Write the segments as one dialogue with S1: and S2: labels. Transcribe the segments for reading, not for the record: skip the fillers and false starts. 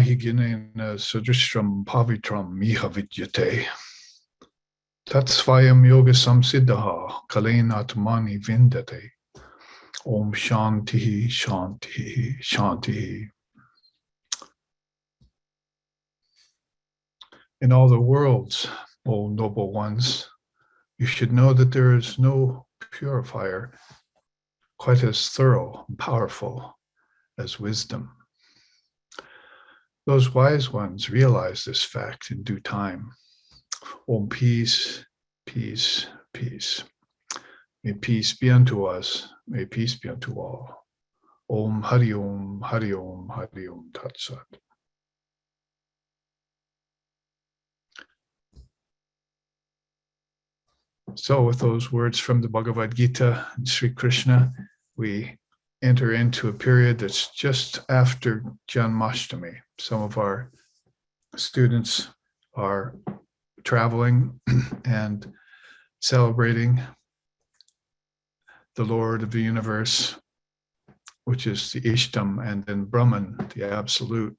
S1: nahi ginena sadrishram pavitram miha vidyate. Tatsvayam yoga samsiddhaha kalein atmani vindate. Om shanti, shanti, shanti. In all the worlds, O noble ones, you should know that there is no purifier quite as thorough and powerful as wisdom. Those wise ones realize this fact in due time. Om, peace, peace, peace. May peace be unto us. May peace be unto all. Om Hari Om, Hari Om, Hari Om Tat Sat. So with those words from the Bhagavad Gita and Sri Krishna, we enter into a period that's just after Janmashtami. Some of our students are traveling and celebrating the Lord of the universe, which is the Ishtam, and then Brahman, the absolute.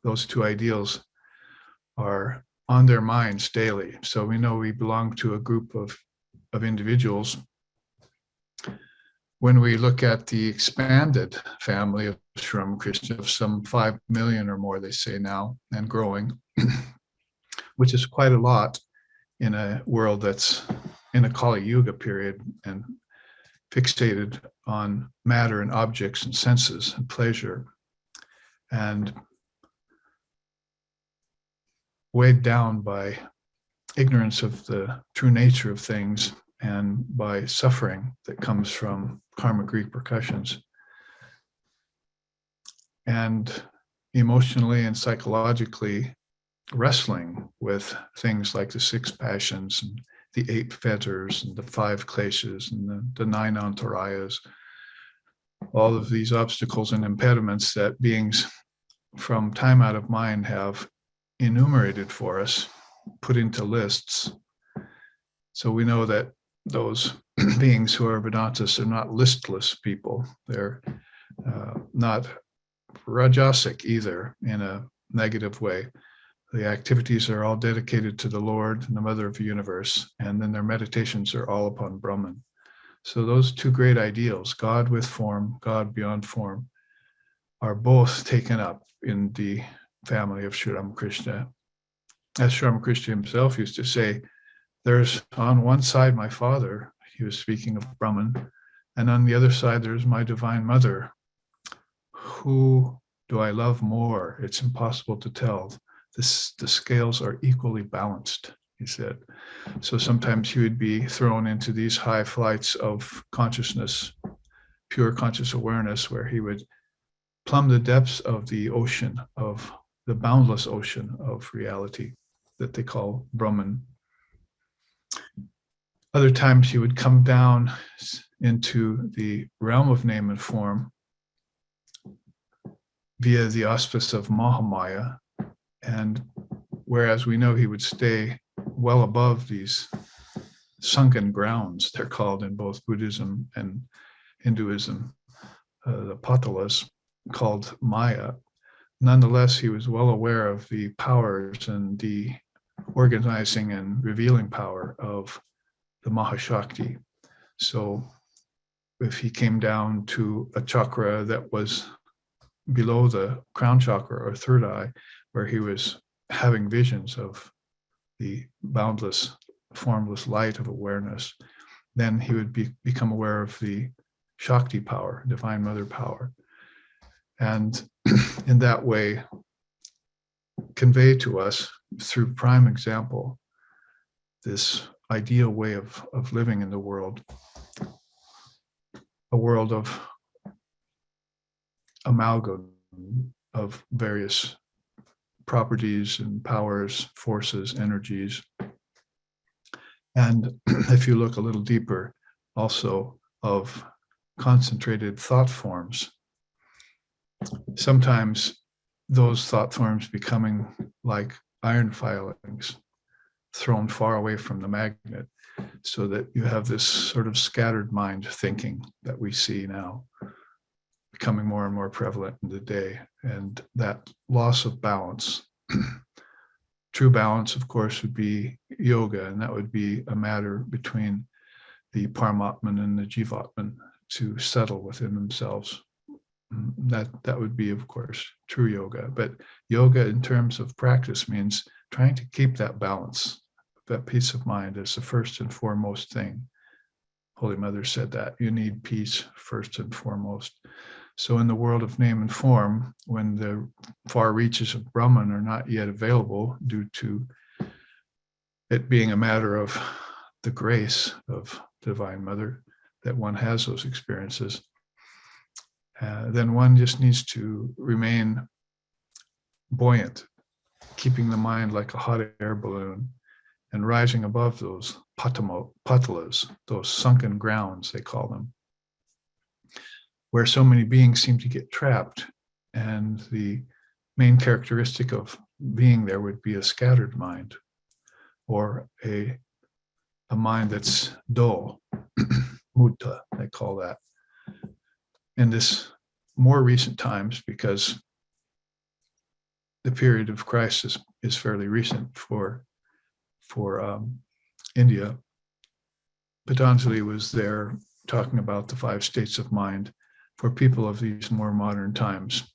S1: Those two ideals are on their minds daily. So we know we belong to a group of individuals. When we look at the expanded family of Sri Ramakrishna, of some 5 million or more, they say now, and growing, which is quite a lot in a world that's in a Kali Yuga period and fixated on matter and objects and senses and pleasure, and weighed down by ignorance of the true nature of things and by suffering that comes from karmic repercussions. And emotionally and psychologically wrestling with things like the 6 passions and the 8 fetters and the 5 kleshas and the 9 antarayas, all of these obstacles and impediments that beings from time out of mind have enumerated for us, put into lists. So we know that those beings who are Vedantas are not listless people. They're not rajasic either in a negative way. The activities are all dedicated to the Lord and the Mother of the Universe, and then their meditations are all upon Brahman. So those two great ideals, God with form, God beyond form, are both taken up in the family of Sri Ramakrishna. As Sri Ramakrishna himself used to say, there's on one side my father, he was speaking of Brahman, and on the other side there's my divine mother. Who do I love more? It's impossible to tell. The scales are equally balanced, he said. So sometimes he would be thrown into these high flights of consciousness, pure conscious awareness, where he would plumb the depths of the ocean, of the boundless ocean of reality that they call Brahman. Other times he would come down into the realm of name and form via the auspice of Mahamaya. And whereas we know he would stay well above these sunken grounds, they're called in both Buddhism and Hinduism, the patalas, called Maya. Nonetheless, he was well aware of the powers and the organizing and revealing power of the Mahashakti. So if he came down to a chakra that was below the crown chakra or third eye, where he was having visions of the boundless, formless light of awareness, then he would become aware of the Shakti power, divine mother power. And in that way, convey to us through prime example this ideal way of living in the world, a world of amalgam of various properties and powers, forces, energies. And if you look a little deeper, also of concentrated thought forms. Sometimes those thought forms becoming like iron filings thrown far away from the magnet, so that you have this sort of scattered mind thinking that we see now becoming more and more prevalent in the day. and that loss of balance. True balance, of course, would be yoga, and that would be a matter between the Paramatman and the Jivatman to settle within themselves. That would be, of course, true yoga. But yoga in terms of practice means trying to keep that balance, that peace of mind as the first and foremost thing. Holy Mother said that you need peace first and foremost. So in the world of name and form, when the far reaches of Brahman are not yet available due to it being a matter of the grace of Divine Mother, that one has those experiences, then one just needs to remain buoyant, keeping the mind like a hot air balloon and rising above those patalas, those sunken grounds, they call them, where so many beings seem to get trapped. And the main characteristic of being there would be a scattered mind, or a mind that's dull, mutta, they call that. In this more recent times, because the period of crisis is fairly recent for India, Patanjali was there talking about the 5 states of mind for people of these more modern times.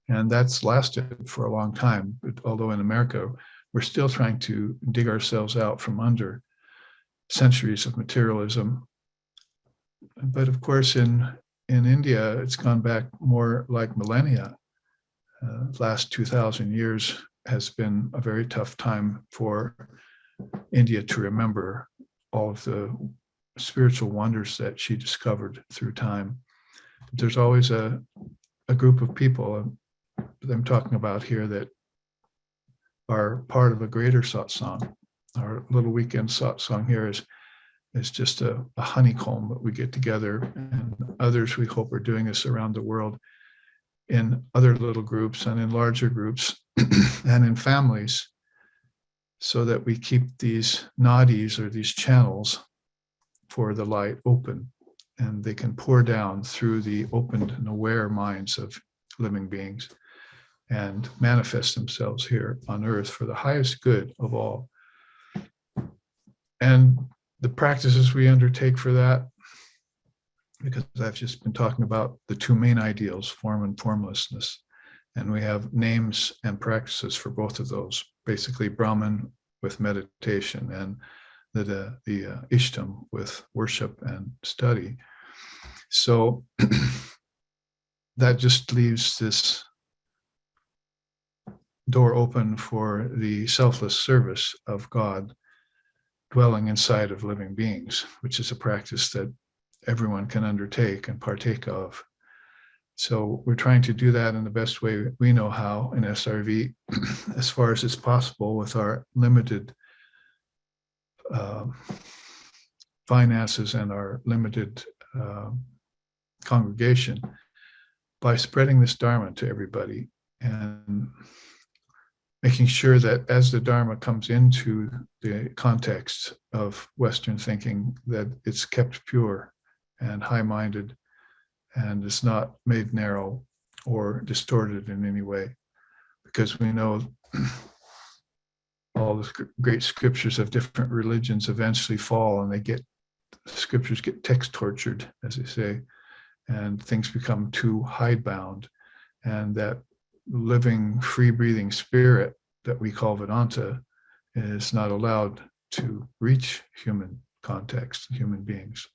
S1: And that's lasted for a long time. But although in America, we're still trying to dig ourselves out from under centuries of materialism. But of course, in India, it's gone back more like millennia. Last 2,000 years has been a very tough time for India to remember all of the spiritual wonders that she discovered through time. But there's always a group of people that I'm talking about here that are part of a greater satsang. Our little weekend satsang here is just a honeycomb that we get together, and others we hope are doing this around the world in other little groups and in larger groups and in families, so that we keep these nadis, or these channels for the light, open, and they can pour down through the opened and aware minds of living beings and manifest themselves here on earth for the highest good of all. And the practices we undertake for that, because I've just been talking about the 2 main ideals, form and formlessness, and we have names and practices for both of those, basically Brahman with meditation and the Ishtam with worship and study. So that just leaves this door open for the selfless service of God dwelling inside of living beings, which is a practice that everyone can undertake and partake of. So we're trying to do that in the best way we know how in SRV, as far as it's possible with our limited finances and our limited congregation, by spreading this Dharma to everybody and making sure that as the Dharma comes into the context of Western thinking, that it's kept pure and high-minded and is not made narrow or distorted in any way. Because we know all the great scriptures of different religions eventually fall, and scriptures get text tortured, as they say, and things become too hidebound, and that living, free-breathing spirit that we call Vedanta is not allowed to reach human context, human beings.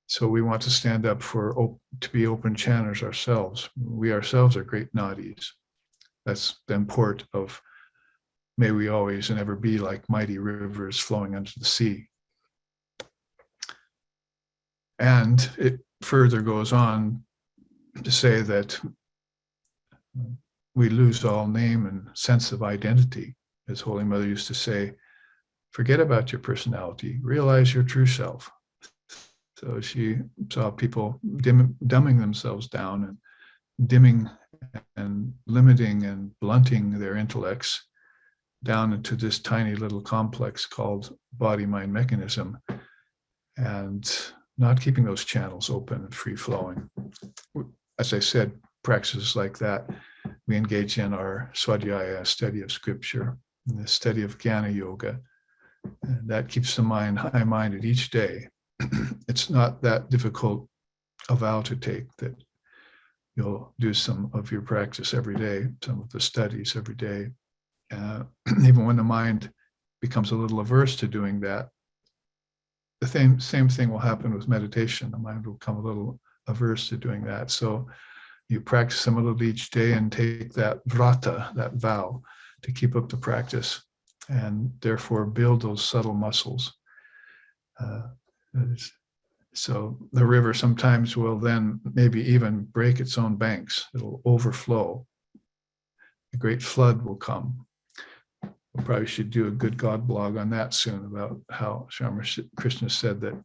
S1: So we want to stand up to be open channels ourselves. We ourselves are great nadis. That's the import of may we always and ever be like mighty rivers flowing under the sea. And it further goes on to say that we lose all name and sense of identity. As Holy Mother used to say, forget about your personality, realize your true self. So she saw people dumbing themselves down and dimming and limiting and blunting their intellects down into this tiny little complex called body-mind mechanism, and not keeping those channels open and free-flowing. As I said, practices like that, we engage in our swadhyaya, study of scripture, and the study of jnana yoga. And that keeps the mind high-minded each day. It's not that difficult a vow to take, that you'll do some of your practice every day, some of the studies every day. Even when the mind becomes a little averse to doing that, the same thing will happen with meditation. The mind will become a little averse to doing that. So you practice them a little each day and take that vrata, that vow, to keep up the practice, and therefore build those subtle muscles. So the river sometimes will then maybe even break its own banks. It'll overflow. A great flood will come. We probably should do a good God blog on that soon, about how Sri Krishna said that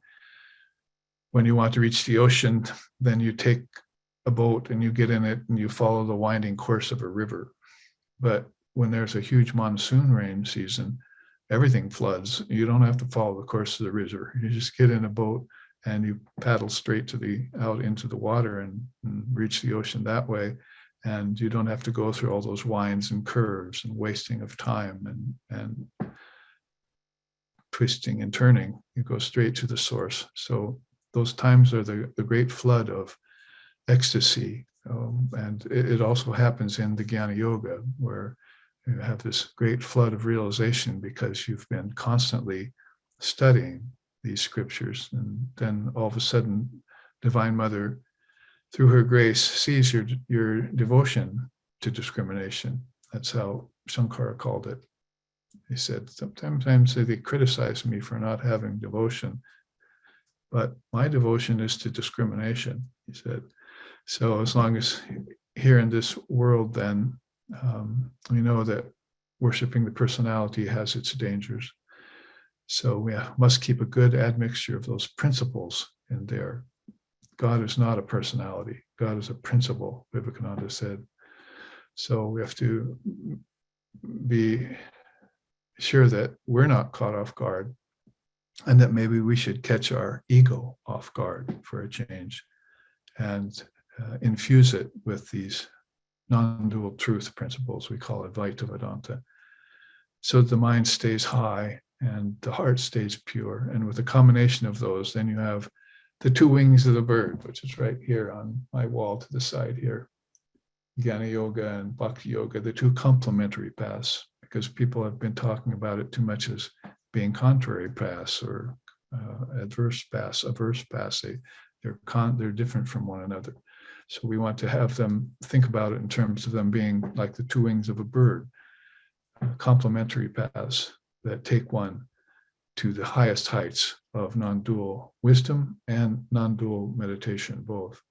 S1: when you want to reach the ocean, then you take a boat and you get in it and you follow the winding course of a river. But when there's a huge monsoon rain season, everything floods. You don't have to follow the course of the river. You just get in a boat and you paddle straight to out into the water and reach the ocean that way. And you don't have to go through all those winds and curves and wasting of time and twisting and turning. You go straight to the source. So those times are the great flood of ecstasy. And it also happens in the Jnana Yoga, where you have this great flood of realization because you've been constantly studying these scriptures. And then all of a sudden, Divine Mother, through her grace, sees your devotion to discrimination. That's how Shankara called it. He said, sometimes they criticize me for not having devotion, but my devotion is to discrimination, he said. So as long as here in this world, then we know that worshiping the personality has its dangers. So we must keep a good admixture of those principles in there. God is not a personality. God is a principle, Vivekananda said. So we have to be sure that we're not caught off guard, and that maybe we should catch our ego off guard for a change and infuse it with these non-dual truth principles. We call it Vaita Vedanta. So the mind stays high and the heart stays pure. And with a combination of those, then you have the two wings of the bird, which is right here on my wall to the side here. Jnana Yoga and Bhakti Yoga, the two complementary paths, because people have been talking about it too much as being contrary paths or adverse paths, averse paths. They're different from one another. So we want to have them think about it in terms of them being like the two wings of a bird, complementary paths that take one to the highest heights of non-dual wisdom and non-dual meditation, both.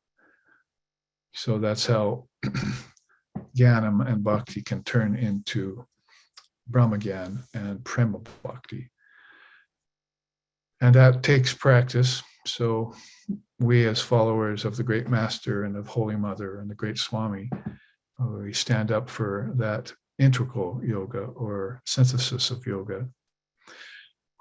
S1: So that's how Jnanam and Bhakti can turn into Brahmagyan and Prema Bhakti. And that takes practice. So we as followers of the great master and of Holy Mother and the great Swami, we stand up for that integral yoga or synthesis of yoga,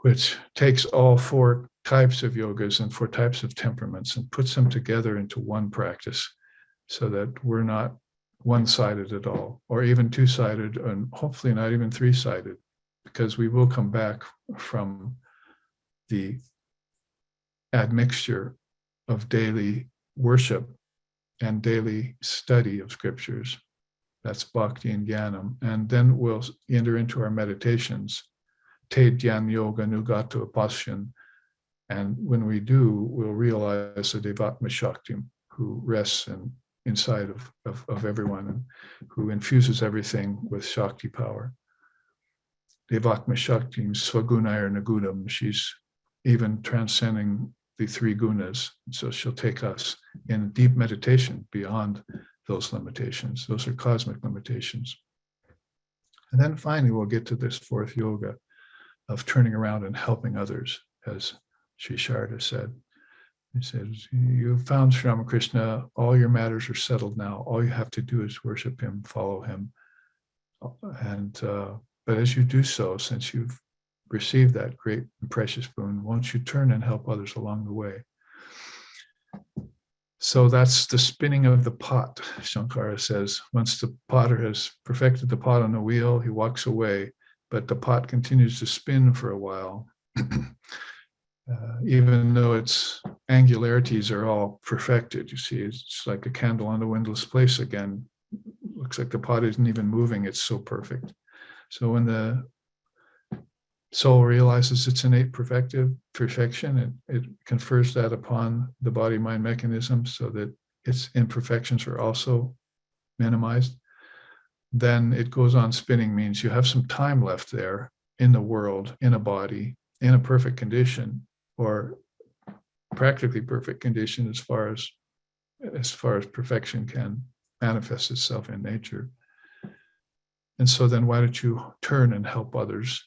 S1: which takes all four types of yogas and four types of temperaments and puts them together into one practice, so that we're not one-sided at all, or even two-sided, and hopefully not even three-sided, because we will come back from the admixture of daily worship and daily study of scriptures. That's Bhakti and Jnanam. And then we'll enter into our meditations, Te Dhyan Yoga Nugato Upasyan. And when we do, we'll realize the Devatma Shaktim, who rests inside of everyone and who infuses everything with Shakti power. Devatma Shaktim Swagunayar Nagunam. She's even transcending the three gunas. So she'll take us in deep meditation beyond those limitations. Those are cosmic limitations. And then finally, we'll get to this fourth yoga of turning around and helping others, as Sri Sharda said. He says, you've found Sri Ramakrishna, all your matters are settled now. All you have to do is worship him, follow him. And but as you do so, since you've received that great and precious boon, won't you turn and help others along the way? So that's the spinning of the pot, Shankara says. Once the potter has perfected the pot on the wheel, he walks away, but the pot continues to spin for a while. Even though its angularities are all perfected. You see, it's like a candle on the windless place again. Looks like the pot isn't even moving, it's so perfect. So when the soul realizes its innate perfection, it confers that upon the body-mind mechanism so that its imperfections are also minimized. Then it goes on spinning, means you have some time left there in the world, in a body, in a perfect condition, or practically perfect condition as far as perfection can manifest itself in nature. And so then why don't you turn and help others,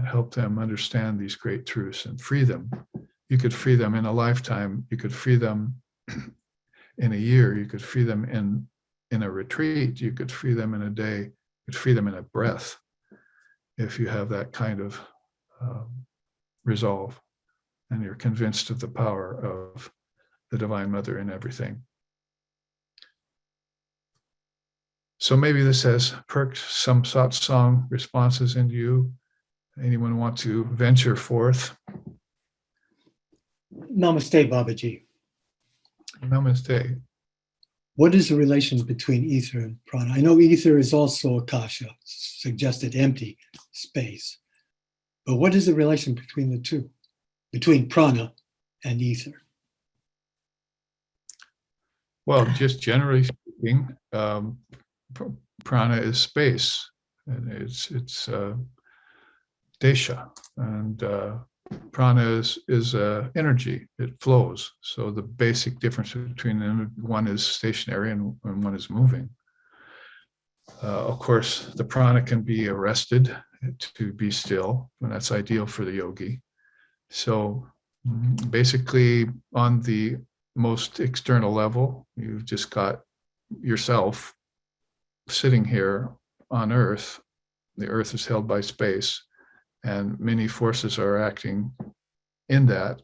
S1: help them understand these great truths and free them. You could free them in a lifetime, you could free them in a year, you could free them in a retreat, you could free them in a day, you could free them in a breath if you have that kind of resolve and you're convinced of the power of the Divine Mother in everything. So maybe this has perked some satsang responses into you. Anyone want to venture forth?
S2: Namaste, Babaji.
S1: Namaste.
S2: What is the relation between ether and prana? I know ether is also Akasha, suggested empty space. But what is the relation between the two, between prana and ether?
S1: Well, just generally speaking, prana is space, and it's desha, and prana is energy. It flows. So the basic difference between them, one is stationary and one is moving. Of course, the prana can be arrested to be still, and that's ideal for the yogi. So basically, on the most external level, you've just got yourself sitting here on Earth. The Earth is held by space, and many forces are acting in that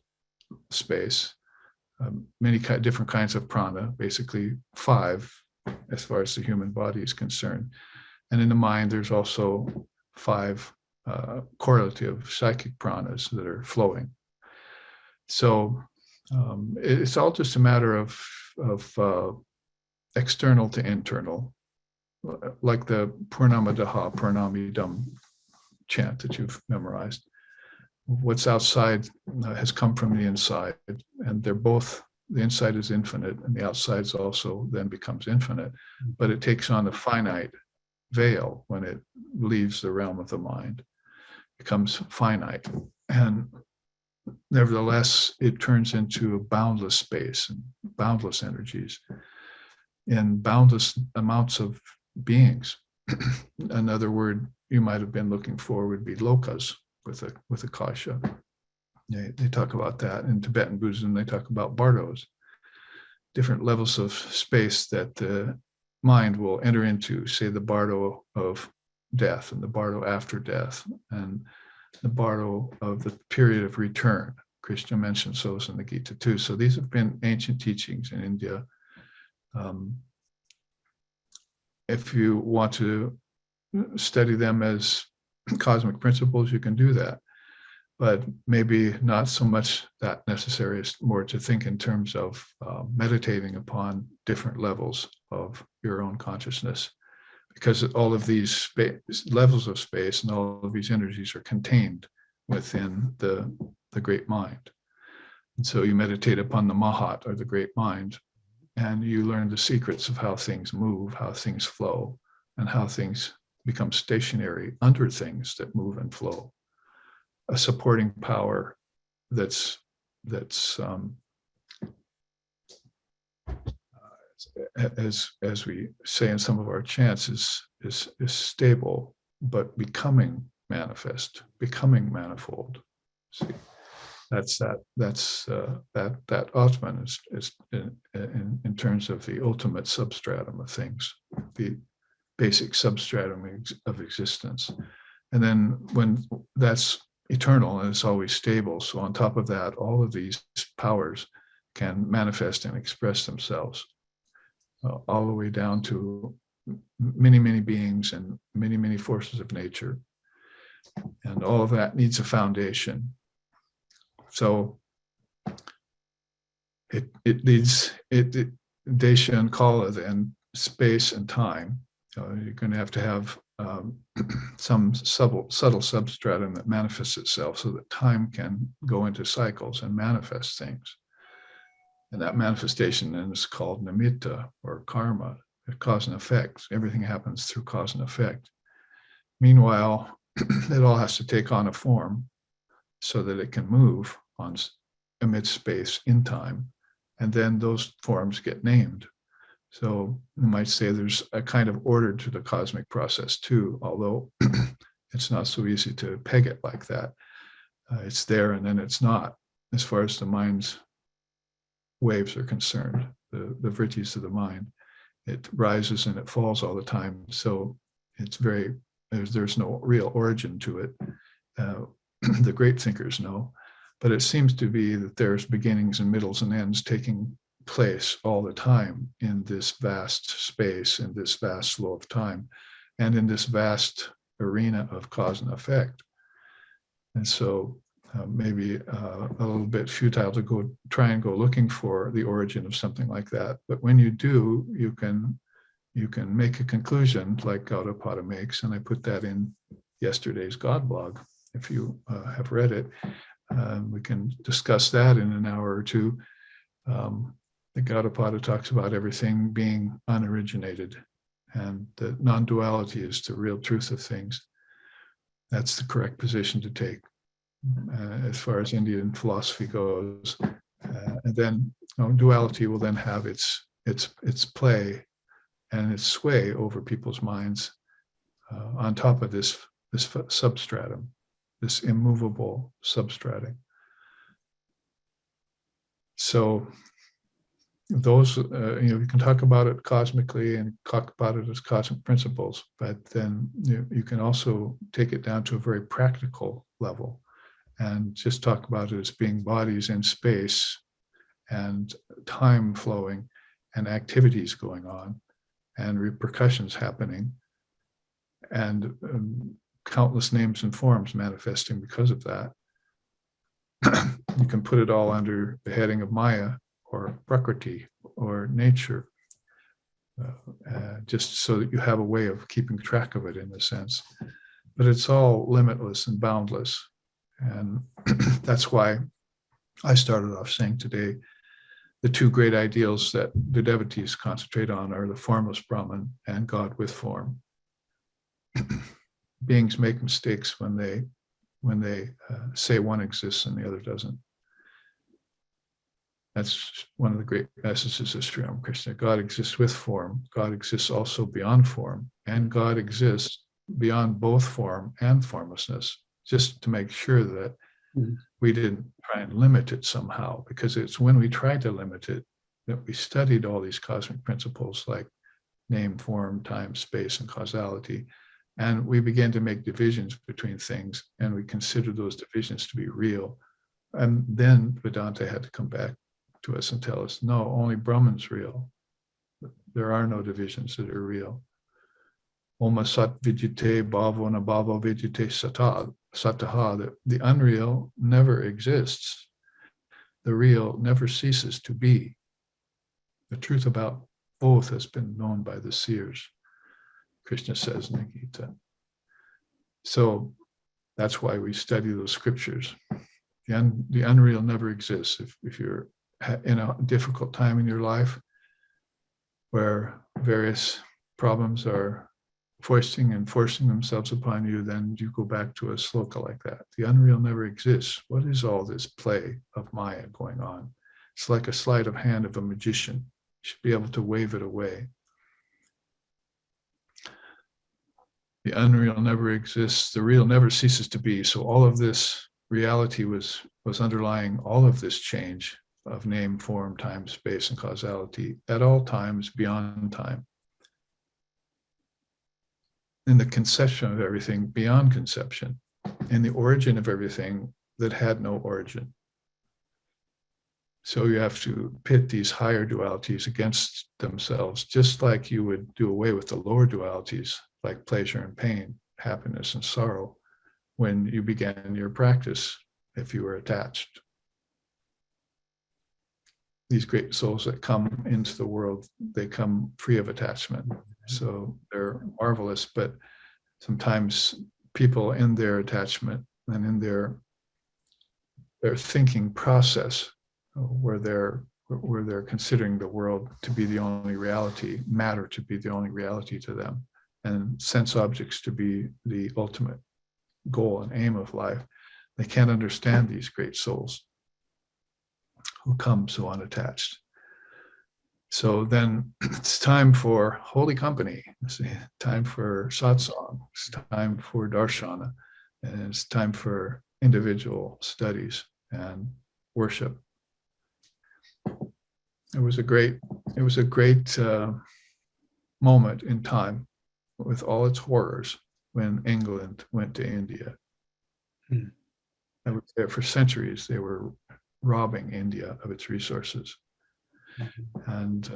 S1: space. Many different kinds of prana, basically 5, as far as the human body is concerned. And in the mind, there's also 5 correlative psychic pranas that are flowing. So it's all just a matter of external to internal, like the Purnamadaha, Purnamidam chant that you've memorized. What's outside has come from the inside, and they're both, the inside is infinite, and the outside also then becomes infinite, but it takes on a finite veil when it leaves the realm of the mind, it becomes finite. And nevertheless, it turns into a boundless space and boundless energies and boundless amounts of beings. Another word you might have been looking for would be lokas with Akasha. They talk about that in Tibetan Buddhism. They talk about bardos, different levels of space that the mind will enter into, say the bardo of death and the bardo after death and the bardo of the period of return. Krishna mentions those in the Gita too. So these have been ancient teachings in India. If you want to study them as cosmic principles, you can do that. But maybe not so much that necessary, it's more to think in terms of meditating upon different levels of your own consciousness, because all of these levels of space and all of these energies are contained within the great mind. And so you meditate upon the Mahat, or the great mind, and you learn the secrets of how things move, how things flow, and how things become stationary under things that move and flow. A supporting power that's as we say in some of our chants, is stable, but becoming manifest, becoming manifold. See, that's that Atman is in terms of the ultimate substratum of things, the basic substratum of existence. And then when that's eternal and it's always stable, so on top of that, all of these powers can manifest and express themselves, all the way down to many, many beings and many, many forces of nature. And all of that needs a foundation. So it needs Desha and Kala, then space and time. You're going to have some subtle substratum that manifests itself so that time can go into cycles and manifest things. And that manifestation then is called nimitta or karma, cause and effect. Everything happens through cause and effect. Meanwhile, it all has to take on a form so that it can move amidst space in time. And then those forms get named. So you might say there's a kind of order to the cosmic process too, although it's not so easy to peg it like that. It's there and then it's not, as far as the mind's waves are concerned, the vrittis of the mind. It rises and it falls all the time. So it's there's no real origin to it. The great thinkers know, but it seems to be that there's beginnings and middles and ends taking place all the time in this vast space, in this vast flow of time, and in this vast arena of cause and effect. And so maybe a little bit futile to try and go looking for the origin of something like that. But when you do, you can make a conclusion like Gaudapada makes, and I put that in yesterday's God blog. If you have read it, we can discuss that in an hour or two. The Gaudapada talks about everything being unoriginated, and that non-duality is the real truth of things. That's the correct position to take as far as Indian philosophy goes. And then duality will then have its play and its sway over people's minds on top of this substratum, this immovable substratum. So those, you can talk about it cosmically and talk about it as cosmic principles, but then you can also take it down to a very practical level and just talk about it as being bodies in space and time flowing and activities going on and repercussions happening and countless names and forms manifesting because of that. You can put it all under the heading of Maya or Prakriti or nature, just so that you have a way of keeping track of it in a sense. But it's all limitless and boundless. And that's why I started off saying today, the two great ideals that the devotees concentrate on are the formless Brahman and God with form. Beings make mistakes when they say one exists and the other doesn't. That's one of the great messages of Sri Ramakrishna. God exists with form. God exists also beyond form. And God exists beyond both form and formlessness, just to make sure that we didn't try and limit it somehow, because it's when we tried to limit it that we studied all these cosmic principles like name, form, time, space, and causality. And we began to make divisions between things, and we considered those divisions to be real. And then Vedanta had to come back to us and tell us, no, only Brahman's real. There are no divisions that are real. Oma sat vijite bhavo na bhavo vijite sataha, that the unreal never exists. The real never ceases to be. The truth about both has been known by the seers, Krishna says in the Gita. So that's why we study those scriptures. The unreal never exists. If you're in a difficult time in your life where various problems are forcing themselves upon you, then you go back to a sloka like that. The unreal never exists. What is all this play of Maya going on? It's like a sleight of hand of a magician. You should be able to wave it away. The unreal never exists. The real never ceases to be. So all of this reality was underlying all of this change of name, form, time, space, and causality at all times beyond time. In the conception of everything beyond conception, in the origin of everything that had no origin. So you have to pit these higher dualities against themselves, just like you would do away with the lower dualities, like pleasure and pain, happiness and sorrow, when you began your practice, if you were attached. These great souls that come into the world, they come free of attachment. So they're marvelous, but sometimes people in their attachment and in their thinking process, where they're considering the world to be the only reality, matter to be the only reality to them, and sense objects to be the ultimate goal and aim of life, they can't understand these great souls who come so unattached. So then it's time for holy company, it's time for satsang, it's time for darshana, and it's time for individual studies and worship. It was a great moment in time, with all its horrors, when England went to India. I was there for centuries. They were robbing India of its resources. And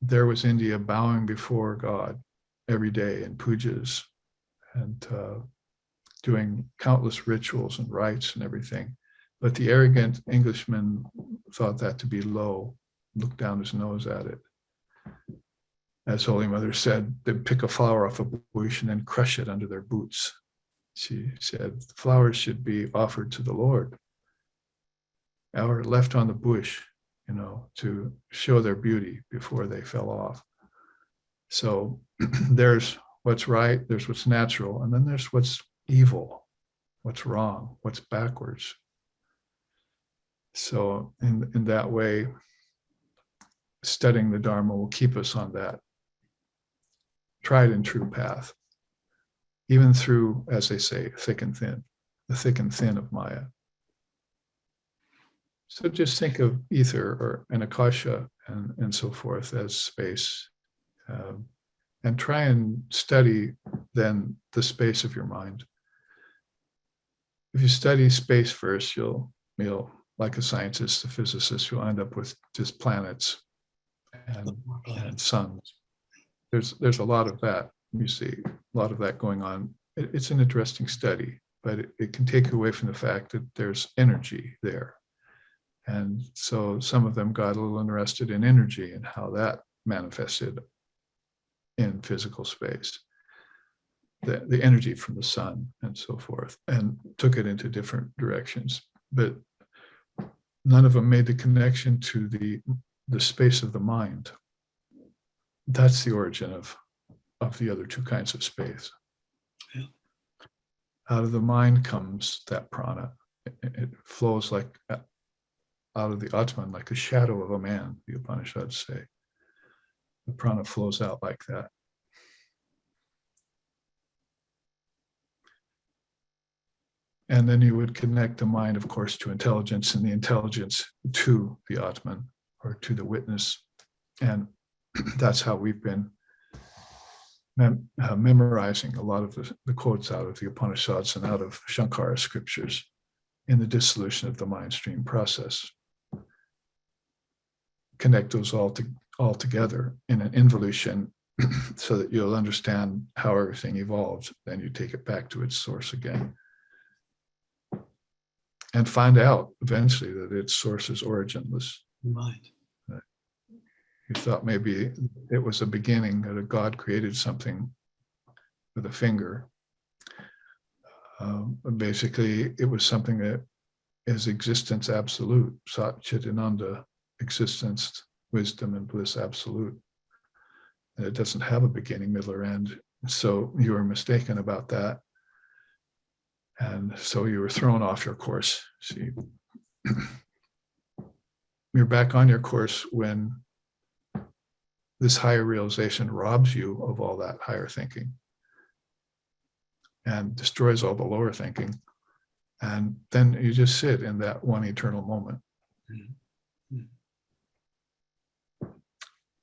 S1: there was India bowing before God every day in pujas and doing countless rituals and rites and everything. But the arrogant Englishman thought that to be low, looked down his nose at it. As Holy Mother said, they'd pick a flower off a bush and then crush it under their boots. She said, flowers should be offered to the Lord, or left on the bush, to show their beauty before they fell off. So there's what's right, there's what's natural, and then there's what's evil, what's wrong, what's backwards. So in that way, studying the Dharma will keep us on that tried and true path, even through, as they say, thick and thin, the thick and thin of Maya. So just think of ether or an Akasha and so forth as space, and try and study then the space of your mind. If you study space first, you'll like a scientist, a physicist, you'll end up with just planets and suns. There's a lot of that, you see, a lot of that going on. It's an interesting study, but it can take you away from the fact that there's energy there. And so some of them got a little interested in energy and how that manifested in physical space, the energy from the sun and so forth, and took it into different directions. But none of them made the connection to the space of the mind. That's the origin of the other two kinds of space.
S2: Yeah.
S1: Out of the mind comes that prana. It flows like out of the Atman, like a shadow of a man, the Upanishads say. The prana flows out like that. And then you would connect the mind, of course, to intelligence, and the intelligence to the Atman, or to the witness. And that's how we've been memorizing a lot of the quotes out of the Upanishads and out of Shankara scriptures in the dissolution of the mind stream process. Connect those all together in an involution so that you'll understand how everything evolves. Then you take it back to its source again. And find out eventually that its source is originless.
S2: Right.
S1: You thought maybe it was a beginning, that a God created something with a finger. Basically, it was something that is existence absolute, Sat Chitananda, existence, wisdom, and bliss absolute. And it doesn't have a beginning, middle, or end. So you were mistaken about that. And so you were thrown off your course. See, you're back on your course when this higher realization robs you of all that higher thinking and destroys all the lower thinking. And then you just sit in that one eternal moment. Mm-hmm.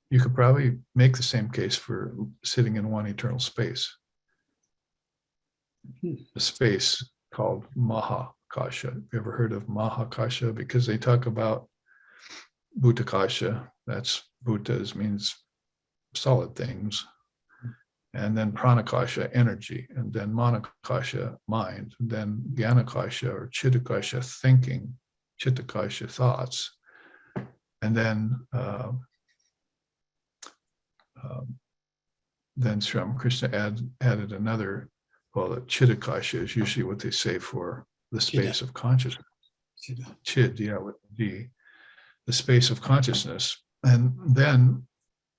S1: You could probably make the same case for sitting in one eternal space. A space called Maha, Kasha. Have you ever heard of Mahakasha? Because they talk about Bhutakasha. That's Bhutas means solid things. And then Pranakasha, energy. And then Manakasha, mind. And then Gyanakasha or Chittakasha, thinking. Chittakasha, thoughts. And then Sri Krishna added another, well, the Chittakasha is usually what they say for the space of consciousness. Chid, yeah, with D, the space of consciousness. And then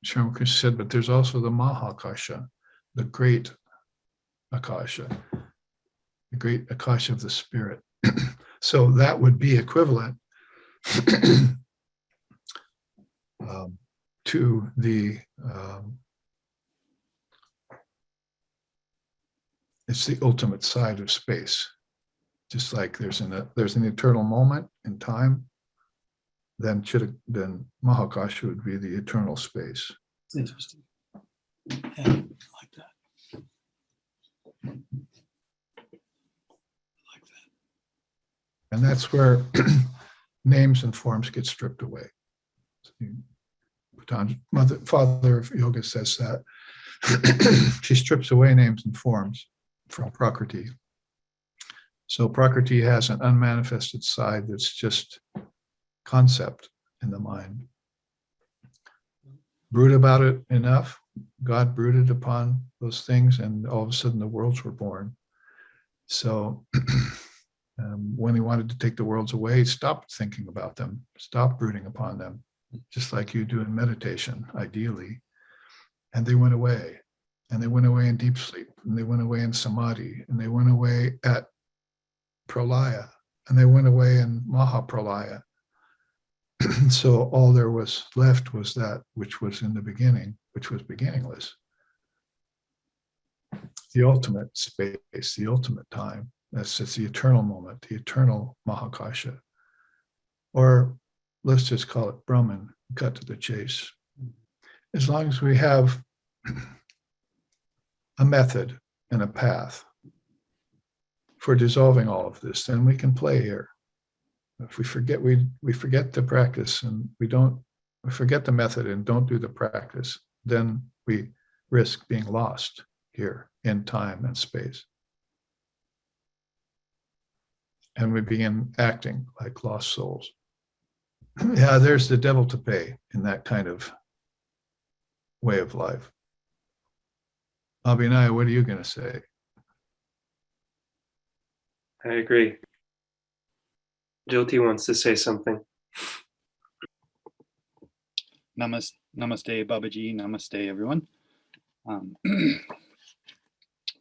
S1: Sri Krishna said, but there's also the Mahakasha, the great Akasha, the great Akasha of the spirit. So that would be equivalent to the it's the ultimate side of space. Just like there's an eternal moment in time, then Mahakasha would be the eternal space.
S2: Interesting. Yeah, I like that.
S1: And that's where names and forms get stripped away. Father of Yoga says that she strips away names and forms from Prakriti. So Prakriti has an unmanifested side that's just concept in the mind. Brood about it enough, God brooded upon those things, and all of a sudden the worlds were born. So when he wanted to take the worlds away, he stopped thinking about them, stopped brooding upon them, just like you do in meditation, ideally. And they went away. And they went away in deep sleep, and they went away in samadhi, and they went away at pralaya, and they went away in mahapralaya. So all there was left was that which was in the beginning, which was beginningless. The ultimate space, the ultimate time. It's the eternal moment, the eternal Mahakasha. Or let's just call it Brahman, cut to the chase. As long as we have a method and a path for dissolving all of this, then we can play here. If we forget, we forget the practice, and we forget the method and don't do the practice, then we risk being lost here in time and space. And we begin acting like lost souls. Yeah, there's the devil to pay in that kind of way of life. Abhinaya, what are you going to say?
S3: I agree. Jyoti wants to say something.
S4: Namaste, Babaji. Namaste, everyone.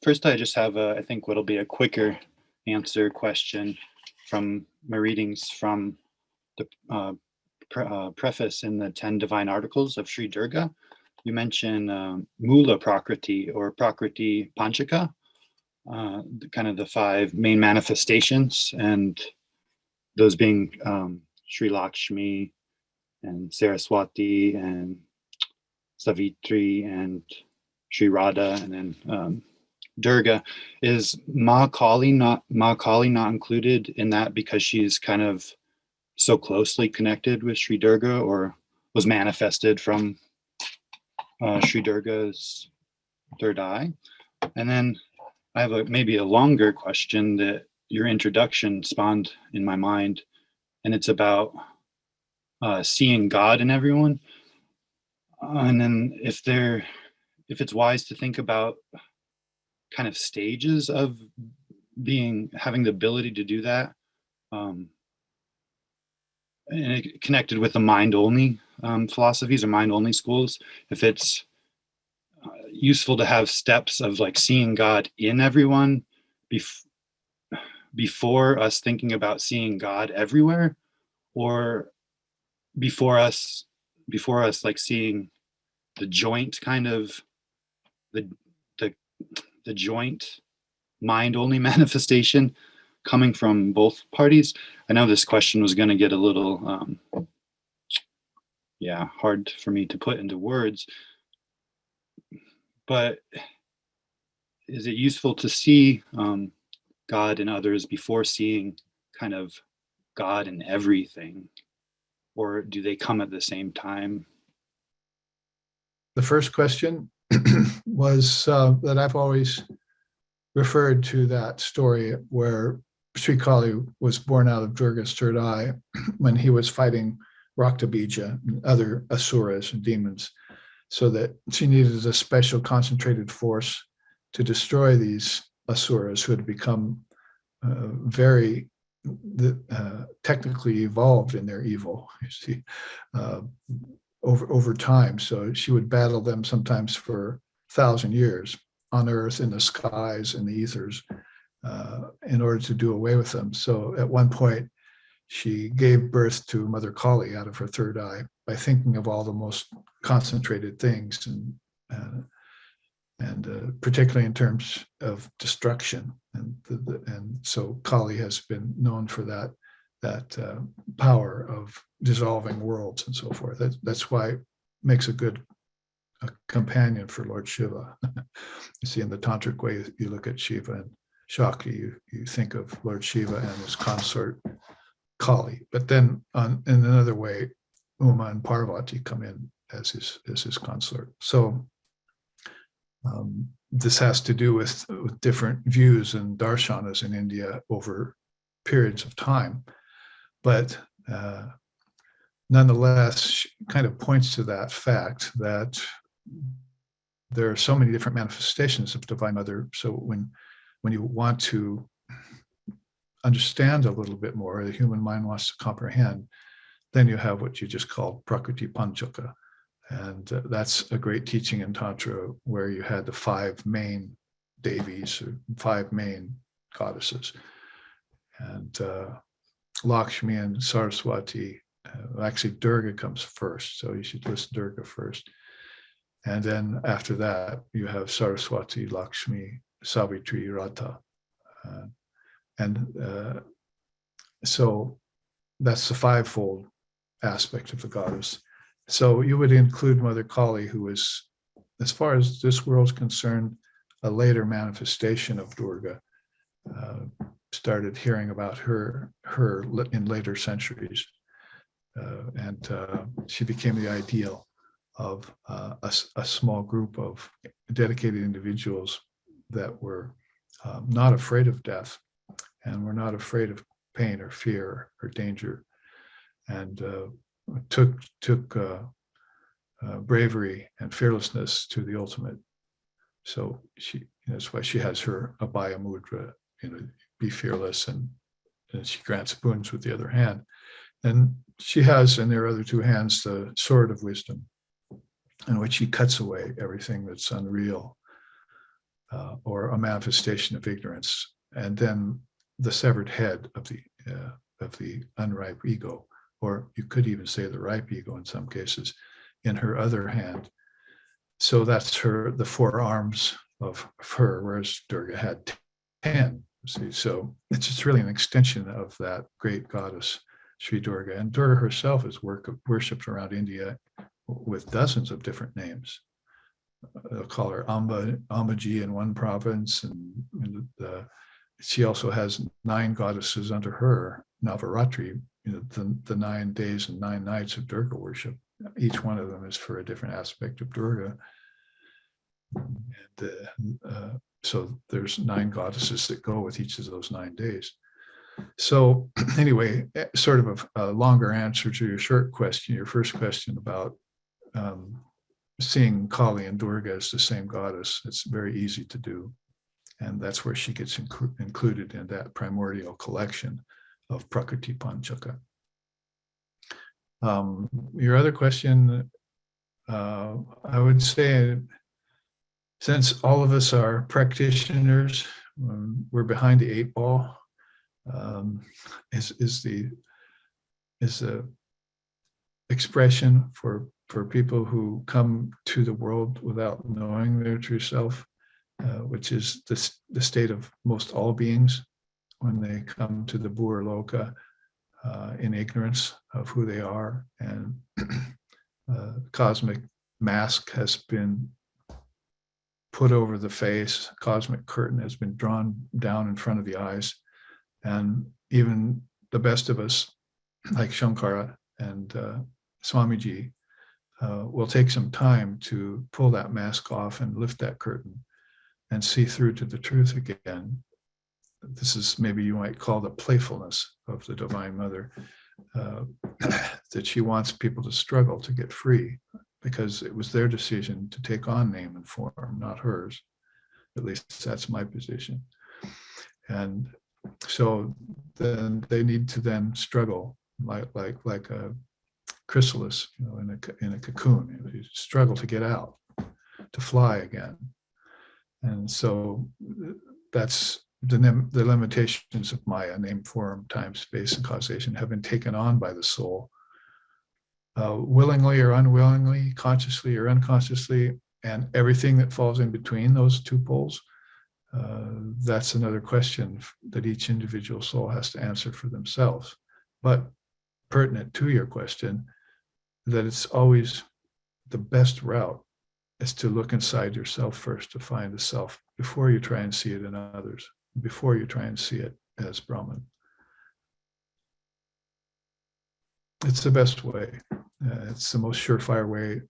S4: First, I just have, I think, what'll be a quicker answer question from my readings from the preface in the 10 Divine Articles of Sri Durga. You mention Mula Prakriti or Prakriti Panchaka, kind of the 5 main manifestations, and those being Sri Lakshmi and Saraswati and Savitri and Sri Radha, and then Durga. Is Mahakali not included in that because she's kind of so closely connected with Sri Durga, or was manifested from Sri Durga's third eye? And then I have maybe a longer question that your introduction spawned in my mind, and it's about seeing God in everyone. And then if it's wise to think about kind of stages of having the ability to do that, and it connected with the mind-only philosophies or mind-only schools, if it's useful to have steps of like seeing God in everyone before us thinking about seeing God everywhere, or before us like seeing the joint kind of the joint mind-only manifestation coming from both parties. I know this question was going to get a little hard for me to put into words, but is it useful to see God in others before seeing kind of God in everything, or do they come at the same time?
S1: The first question was that I've always referred to that story where Sri Kali was born out of Durga's third eye when he was fighting Raktabija and other asuras and demons, so that she needed a special concentrated force to destroy these asuras who had become very technically evolved in their evil, you see, over time. So she would battle them sometimes for 1,000 years on earth, in the skies, in the ethers, in order to do away with them. So at one point, she gave birth to Mother Kali out of her third eye by thinking of all the most concentrated things, and particularly in terms of destruction. And so Kali has been known for that power of dissolving worlds and so forth. That's why it makes a good companion for Lord Shiva. You see, in the tantric way, you look at Shiva and Shakti, you think of Lord Shiva and his consort Kali. But then in another way, Uma and Parvati come in as his consort. So this has to do with different views and darshanas in India over periods of time. But nonetheless, kind of points to that fact that there are so many different manifestations of Divine Mother. So when you want to understand a little bit more, the human mind wants to comprehend, then you have what you just called Prakriti Panchoka. And that's a great teaching in Tantra, where you had the 5 main Devis, or 5 main goddesses. And Lakshmi and Saraswati, actually Durga comes first, so you should list Durga first. And then after that, you have Saraswati, Lakshmi, Savitri, Radha. So that's the 5-fold aspect of the goddess. So you would include Mother Kali, who is, as far as this world's concerned, a later manifestation of Durga. Started hearing about her in later centuries. And she became the ideal of a small group of dedicated individuals that were not afraid of death, and were not afraid of pain or fear or danger, and took bravery and fearlessness to the ultimate. So that's why she has her Abhaya Mudra, be fearless, and she grants boons with the other hand. And she has in her other 2 hands the sword of wisdom, in which she cuts away everything that's unreal or a manifestation of ignorance, and then the severed head of the unripe ego, or you could even say the ripe ego in some cases, in her other hand. So that's the 4 arms of her, whereas Durga had 10. See, so it's just really an extension of that great goddess, Sri Durga. And Durga herself is worshipped around India with dozens of different names. They'll call her Ambaji in one province, and she also has 9 goddesses under her, Navaratri, the 9 days and 9 nights of Durga worship. Each one of them is for a different aspect of Durga. And so there's 9 goddesses that go with each of those 9 days. So anyway, sort of a longer answer to your short question, your first question about seeing Kali and Durga as the same goddess. It's very easy to do. And that's where she gets included in that primordial collection of Prakriti Panchaka. Your other question, I would say, since all of us are practitioners, we're behind the 8 ball, is the expression for people who come to the world without knowing their true self, which is the state of most all beings when they come to the Bhur Loka in ignorance of who they are, and cosmic mask has been put over the face, cosmic curtain has been drawn down in front of the eyes, and even the best of us, like Shankara and Swamiji, will take some time to pull that mask off and lift that curtain and see through to the truth again. This is maybe you might call the playfulness of the Divine Mother, that she wants people to struggle to get free, because it was their decision to take on name and form, not hers. At least that's my position. And so then they need to then struggle like a chrysalis, in a cocoon. You struggle to get out, to fly again. And so that's the limitations of Maya, name, form, time, space, and causation, have been taken on by the soul, willingly or unwillingly, consciously or unconsciously, and everything that falls in between those two poles. That's another question that each individual soul has to answer for themselves. But pertinent to your question, that it's always the best route is to look inside yourself first, to find the self before you try and see it in others, before you try and see it as Brahman. It's the best way. It's the most surefire way,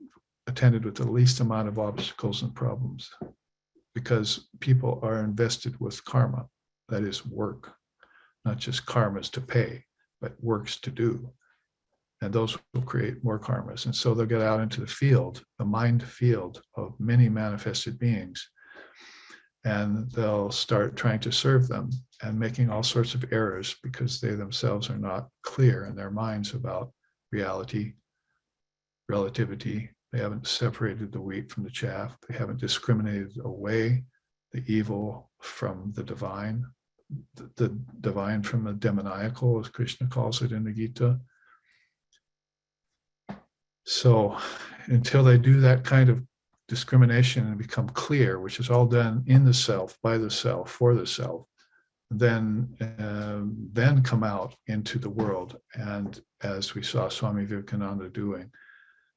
S1: attended with the least amount of obstacles and problems, because people are invested with karma, that is work, not just karmas to pay, but works to do. And those will create more karmas. And so they'll get out into the field, the mind field of many manifested beings, and they'll start trying to serve them and making all sorts of errors because they themselves are not clear in their minds about reality, relativity. They haven't separated the wheat from the chaff. They haven't discriminated away the evil from the divine from the demoniacal, as Krishna calls it in the Gita. So until they do that kind of discrimination and become clear, which is all done in the self, by the self, for the self, then come out into the world. And as we saw Swami Vivekananda doing,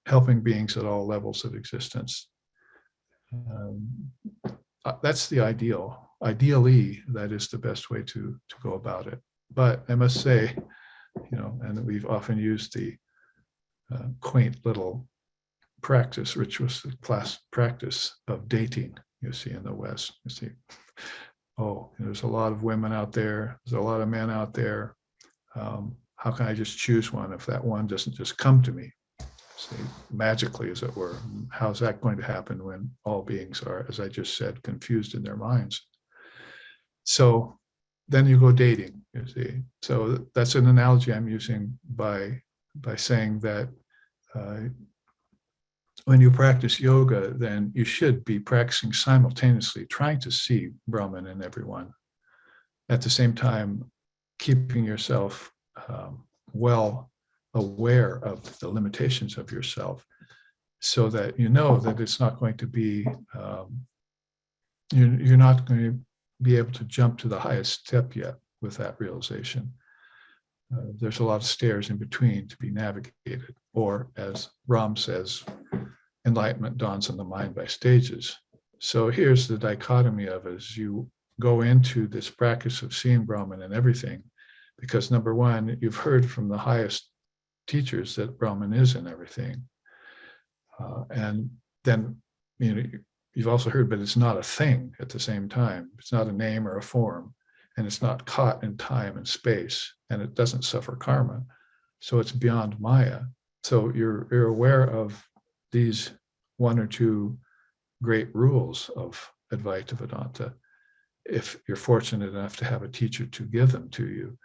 S1: helping beings at all levels of existence. That's the ideal. Ideally, that is the best way to go about it. But I must say, and we've often used the quaint little practice, ritualistic class practice of dating, you see, in the West. You see, there's a lot of women out there, there's a lot of men out there. How can I just choose one if that one doesn't just come to me? See, magically, as it were. How's that going to happen when all beings are, as I just said, confused in their minds? So then you go dating, you see. So that's an analogy I'm using by saying that when you practice yoga, then you should be practicing simultaneously, trying to see Brahman in everyone, at the same time keeping yourself well aware of the limitations of yourself, so that you know that it's not going to be, you're not going to be able to jump to the highest step yet with that realization. There's a lot of stairs in between to be navigated, or as Ram says, enlightenment dawns on the mind by stages. So here's the dichotomy of it: as you go into this practice of seeing Brahman in everything, because number one, you've heard from the highest teachers that Brahman is in everything. And then, you've also heard, but it's not a thing at the same time. It's not a name or a form, and it's not caught in time and space, and it doesn't suffer karma. So it's beyond Maya. So you're aware of these one or two great rules of Advaita Vedanta, if you're fortunate enough to have a teacher to give them to you.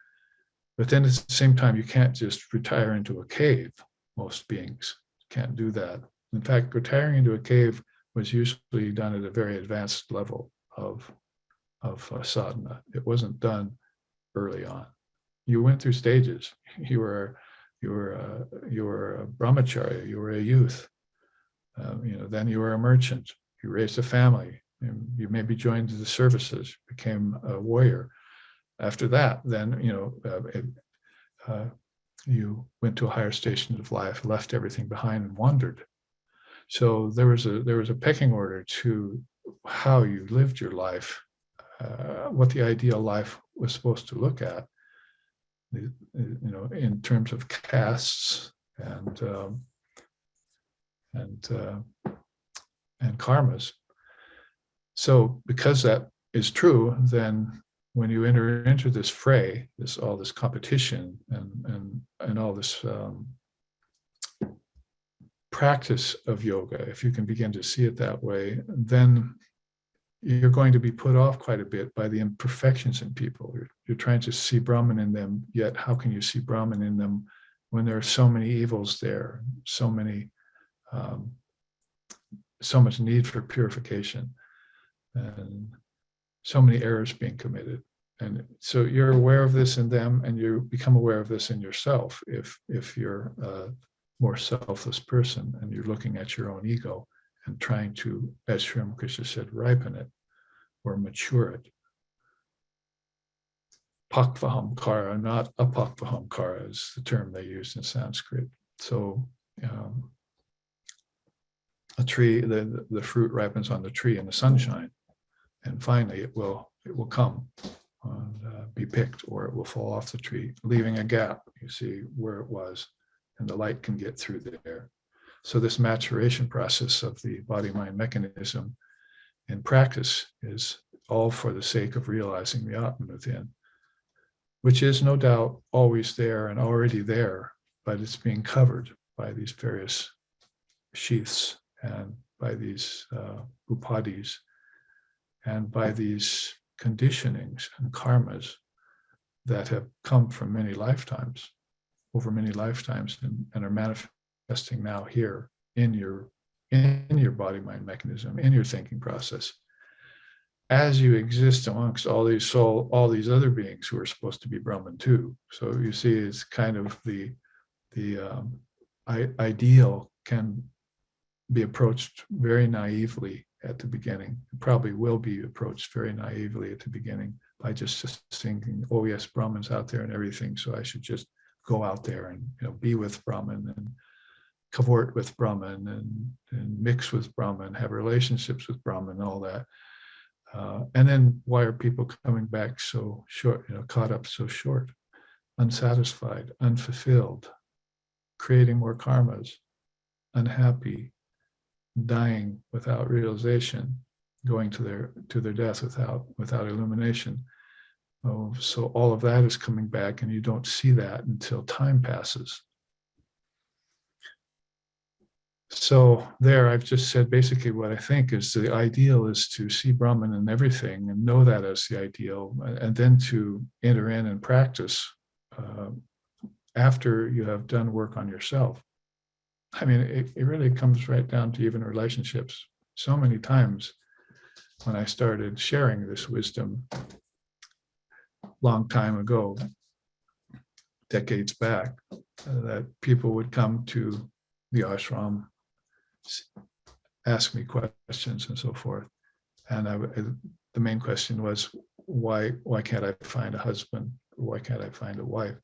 S1: But then at the same time, you can't just retire into a cave. Most beings can't do that. In fact, retiring into a cave was usually done at a very advanced level of sadhana. It wasn't done early on. You went through stages. You were a brahmacharya. You were a youth. Then you were a merchant. You raised a family. You maybe joined the services, became a warrior. After that, then you went to a higher station of life, left everything behind, and wandered. So there was a pecking order to how you lived your life, what the ideal life was supposed to look at. in terms of castes and karmas. So because that is true, then when you enter into this fray, all this competition and all this practice of yoga, if you can begin to see it that way, then you're going to be put off quite a bit by the imperfections in people. You're trying to see Brahman in them, yet how can you see Brahman in them when there are so many evils there, so much need for purification, and so many errors being committed. And so you're aware of this in them, and you become aware of this in yourself if you're a more selfless person and you're looking at your own ego and trying to, as Sri Ramakrishna said, ripen it or mature it. Pakvahamkara, not apakvahamkara is the term they use in Sanskrit. So a tree, the fruit ripens on the tree in the sunshine, and finally it will come and be picked, or it will fall off the tree, leaving a gap, you see, where it was, and the light can get through there. So this maturation process of the body-mind mechanism in practice is all for the sake of realizing the Atman within, which is no doubt always there and already there, but it's being covered by these various sheaths and by these upadhis and by these conditionings and karmas that have come from many lifetimes, over many lifetimes, and are manifesting now here in your body-mind mechanism, in your thinking process, as you exist amongst all these other beings who are supposed to be Brahman too. So you see, it's kind of the ideal can be approached very naively at the beginning. It probably will be approached very naively at the beginning by just thinking, oh yes, Brahman's out there and everything, so I should just go out there and be with Brahman and cavort with Brahman and mix with Brahman, have relationships with Brahman, all that. And then why are people coming back so short, caught up so short, unsatisfied, unfulfilled, creating more karmas, unhappy, dying without realization, going to their death without illumination. So all of that is coming back, and you don't see that until time passes. So there, I've just said basically what I think is the ideal is to see Brahman in everything and know that as the ideal, and then to enter in and practice after you have done work on yourself. I mean, it really comes right down to even relationships. So many times when I started sharing this wisdom long time ago, decades back, that people would come to the ashram, ask me questions and so forth. And the main question was, why can't I find a husband? Why can't I find a wife?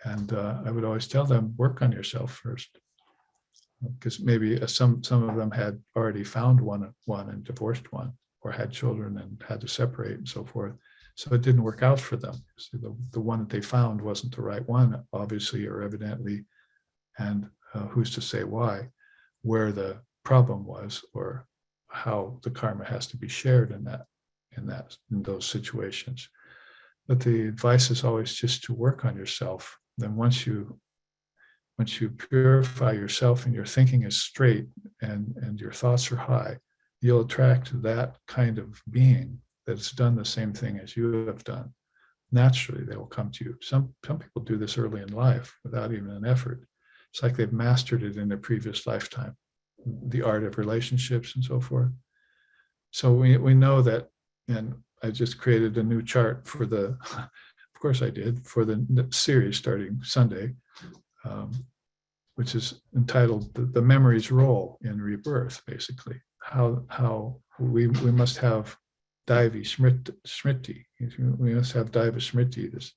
S1: And I would always tell them, work on yourself first. Because maybe some of them had already found one and divorced one, or had children and had to separate and so forth. So it didn't work out for them. So the one that they found wasn't the right one, obviously or evidently. And who's to say why, where the problem was, or how the karma has to be shared in those situations. But the advice is always just to work on yourself. Then once you purify yourself and your thinking is straight and your thoughts are high, you'll attract that kind of being that's done the same thing as you have done. Naturally, they will come to you. Some people do this early in life without even an effort. It's like they've mastered it in their previous lifetime, the art of relationships and so forth. So we know that, and I just created a new chart for of course I did, for the series starting Sunday, which is entitled The Memory's Role in Rebirth, basically. How we must have Daivi Smriti. We must have Daiva Smriti, this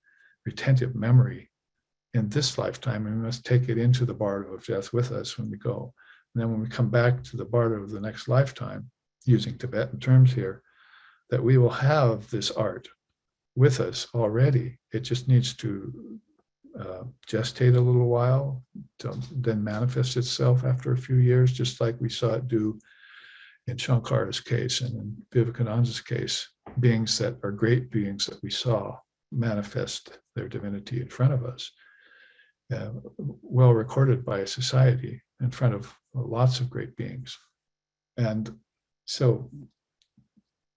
S1: retentive memory in this lifetime, and we must take it into the bardo of death with us when we go. And then when we come back to the bardo of the next lifetime, using Tibetan terms here, that we will have this art, with us already. It just needs to gestate a little while, to then manifest itself after a few years, just like we saw it do in Shankara's case and in Vivekananda's case, beings that are great beings that we saw manifest their divinity in front of us, well recorded by a society in front of lots of great beings. And so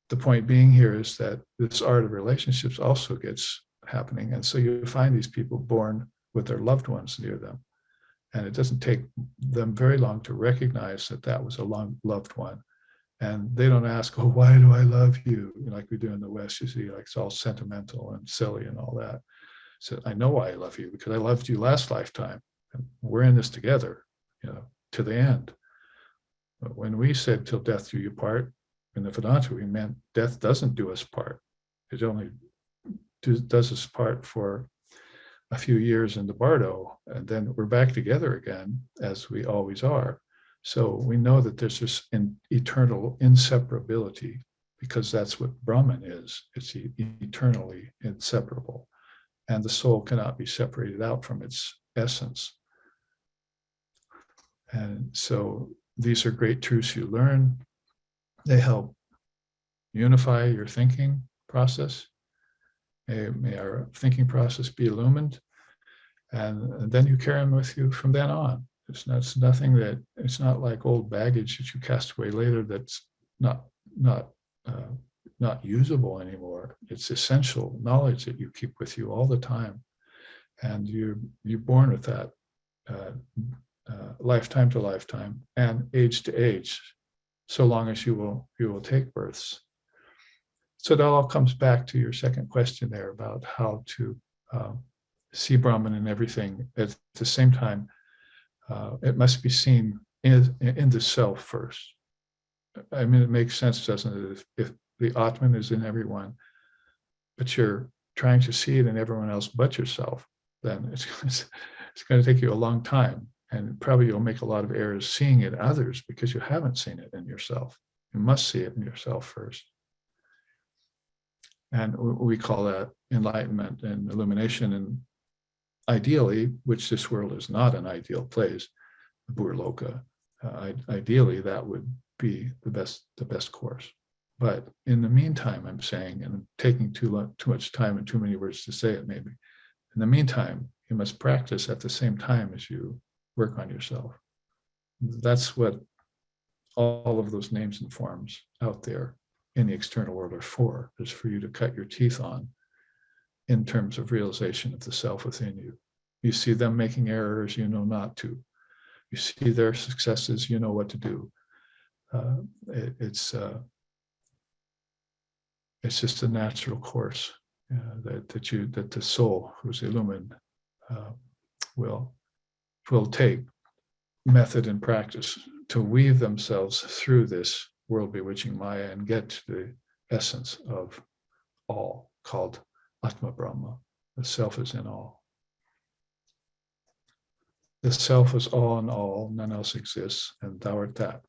S1: the point being here is that this art of relationships also gets happening. And so you find these people born with their loved ones near them. And it doesn't take them very long to recognize that that was a long loved one. And they don't ask, oh, why do I love you? Like we do in the West, you see, like it's all sentimental and silly and all that. So I know why I love you, because I loved you last lifetime. And we're in this together, to the end. But when we said till death do you part, in the Vedanta, we meant death doesn't do us part. It only does us part for a few years in the bardo, and then we're back together again, as we always are. So we know that there's this eternal inseparability, because that's what Brahman is. It's eternally inseparable. And the soul cannot be separated out from its essence. And so these are great truths you learn. They help unify your thinking process. May our thinking process be illumined. And then you carry them with you from then on. It's not like old baggage that you cast away later that's not usable anymore. It's essential knowledge that you keep with you all the time. And you're born with that lifetime to lifetime and age to age, so long as you will take births. So that all comes back to your second question there about how to see Brahman in everything. At the same time, it must be seen in the self first. I mean, it makes sense, doesn't it? If the Atman is in everyone, but you're trying to see it in everyone else but yourself, then it's going to take you a long time. And probably you'll make a lot of errors seeing it in others because you haven't seen it in yourself. You must see it in yourself first. And we call that enlightenment and illumination. And ideally, which this world is not an ideal place, Burloka, ideally that would be the best course. But in the meantime, I'm saying, and I'm taking too much time and too many words to say it maybe, in the meantime, you must practice at the same time as you work on yourself. That's what all of those names and forms out there in the external world are for, is for you to cut your teeth on in terms of realization of the self within you. You see them making errors, you know not to. You see their successes, you know what to do. It's just a natural course that the soul who's illumined will take method and practice to weave themselves through this world bewitching Maya and get to the essence of all, called Atma Brahma. The self is in all. The self is all in all, none else exists, and thou art that.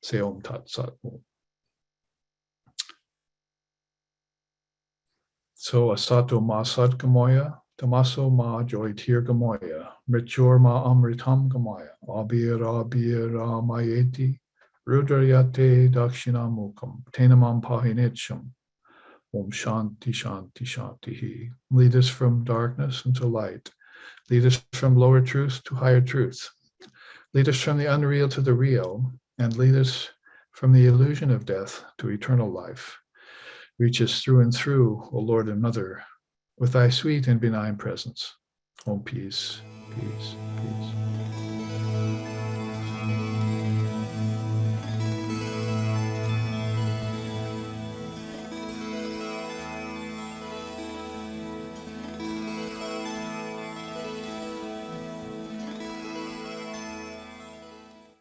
S1: Say Om Tat Sat Om. So asato ma sat gamoya, tamaso ma joitir gamoya, mrityur ma amritam gamaya, abira mayeti, rudrayate dakshinamukam, tenamam pahinitcham. Om Shanti Shanti Shanti. Lead us from darkness into light. Lead us from lower truth to higher truth. Lead us from the unreal to the real, and lead us from the illusion of death to eternal life. Reach us through and through, O Lord and Mother, with thy sweet and benign presence. Om peace, peace, peace.